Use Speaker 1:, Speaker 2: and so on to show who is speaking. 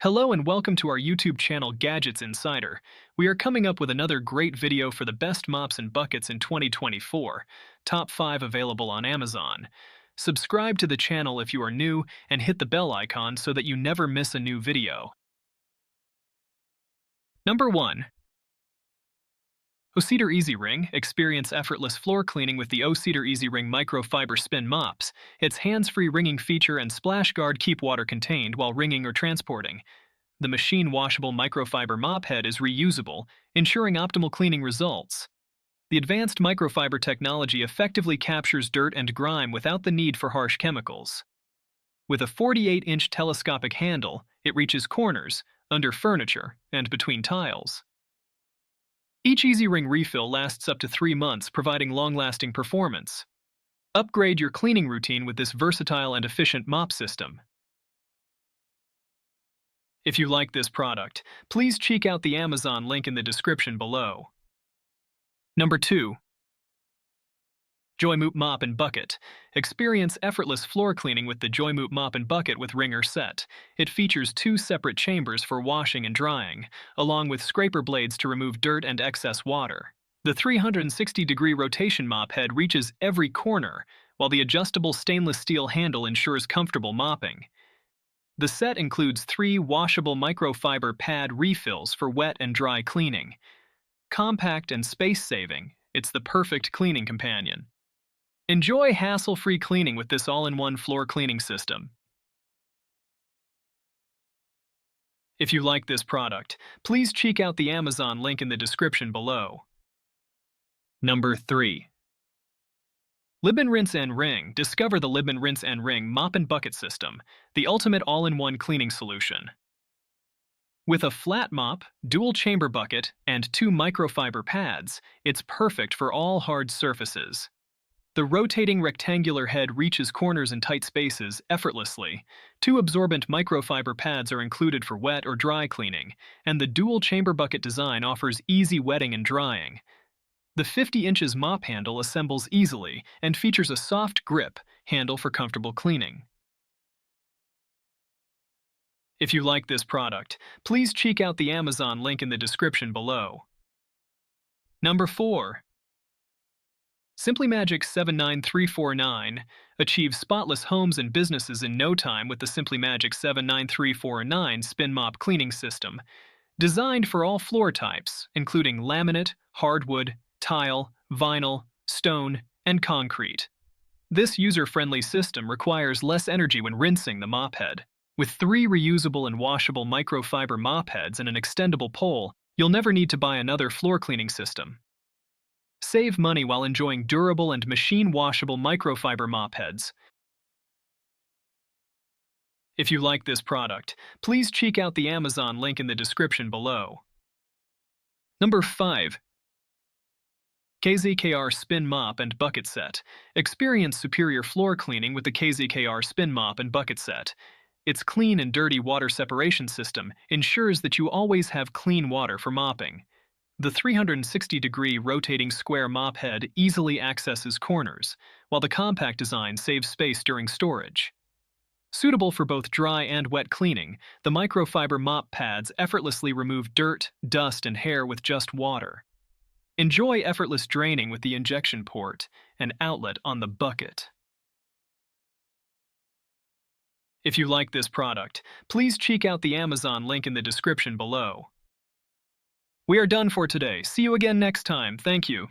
Speaker 1: Hello and welcome to our YouTube channel Gadgets Insider. We are coming up with another great video for the best mops and buckets in 2024, top 5 available on Amazon. Subscribe to the channel if you are new and hit the bell icon so that you never miss a new video. Number 1. O-Cedar Easy Ring. Experience effortless floor cleaning with the O-Cedar Easy Ring microfiber spin mops. Its hands-free ringing feature and splash guard keep water contained while wringing or transporting. The machine-washable microfiber mop head is reusable, ensuring optimal cleaning results. The advanced microfiber technology effectively captures dirt and grime without the need for harsh chemicals. With a 48-inch telescopic handle, it reaches corners, under furniture, and between tiles. Each Easy Ring refill lasts up to 3 months, providing long-lasting performance. Upgrade your cleaning routine with this versatile and efficient mop system. If you like this product, please check out the Amazon link in the description below. Number 2. JOYMOOP Mop and Bucket. Experience effortless floor cleaning with the JOYMOOP Mop and Bucket with wringer set. It features 2 separate chambers for washing and drying, along with scraper blades to remove dirt and excess water. The 360-degree rotation mop head reaches every corner, while the adjustable stainless steel handle ensures comfortable mopping. The set includes 3 washable microfiber pad refills for wet and dry cleaning. Compact and space-saving, it's the perfect cleaning companion. Enjoy hassle-free cleaning with this all-in-one floor cleaning system. If you like this product, please check out the Amazon link in the description below. Number 3. Libon Rinse and Ring. Discover the Libman Rinse and Ring Mop and Bucket System, the ultimate all-in-one cleaning solution. With a flat mop, dual chamber bucket, and 2 microfiber pads, it's perfect for all hard surfaces. The rotating rectangular head reaches corners and tight spaces effortlessly. 2 absorbent microfiber pads are included for wet or dry cleaning, and the dual chamber bucket design offers easy wetting and drying. The 50 inches mop handle assembles easily and features a soft grip handle for comfortable cleaning. If you like this product, please check out the Amazon link in the description below. Number 4. SIMPLI-MAGIC 79349. Achieve spotless homes and businesses in no time with the SIMPLI-MAGIC 79349 Spin Mop Cleaning System. Designed for all floor types, including laminate, hardwood, tile, vinyl, stone, and concrete. This user-friendly system requires less energy when rinsing the mop head. With 3 reusable and washable microfiber mop heads and an extendable pole, you'll never need to buy another floor cleaning system. Save money while enjoying durable and machine-washable microfiber mop heads. If you like this product, please check out the Amazon link in the description below. Number 5. KZKR Spin Mop and Bucket Set. Experience superior floor cleaning with the KZKR Spin Mop and Bucket Set. Its clean and dirty water separation system ensures that you always have clean water for mopping. The 360-degree rotating square mop head easily accesses corners, while the compact design saves space during storage. Suitable for both dry and wet cleaning, the microfiber mop pads effortlessly remove dirt, dust, and hair with just water. Enjoy effortless draining with the injection port and outlet on the bucket. If you like this product, please check out the Amazon link in the description below. We are done for today. See you again next time. Thank you.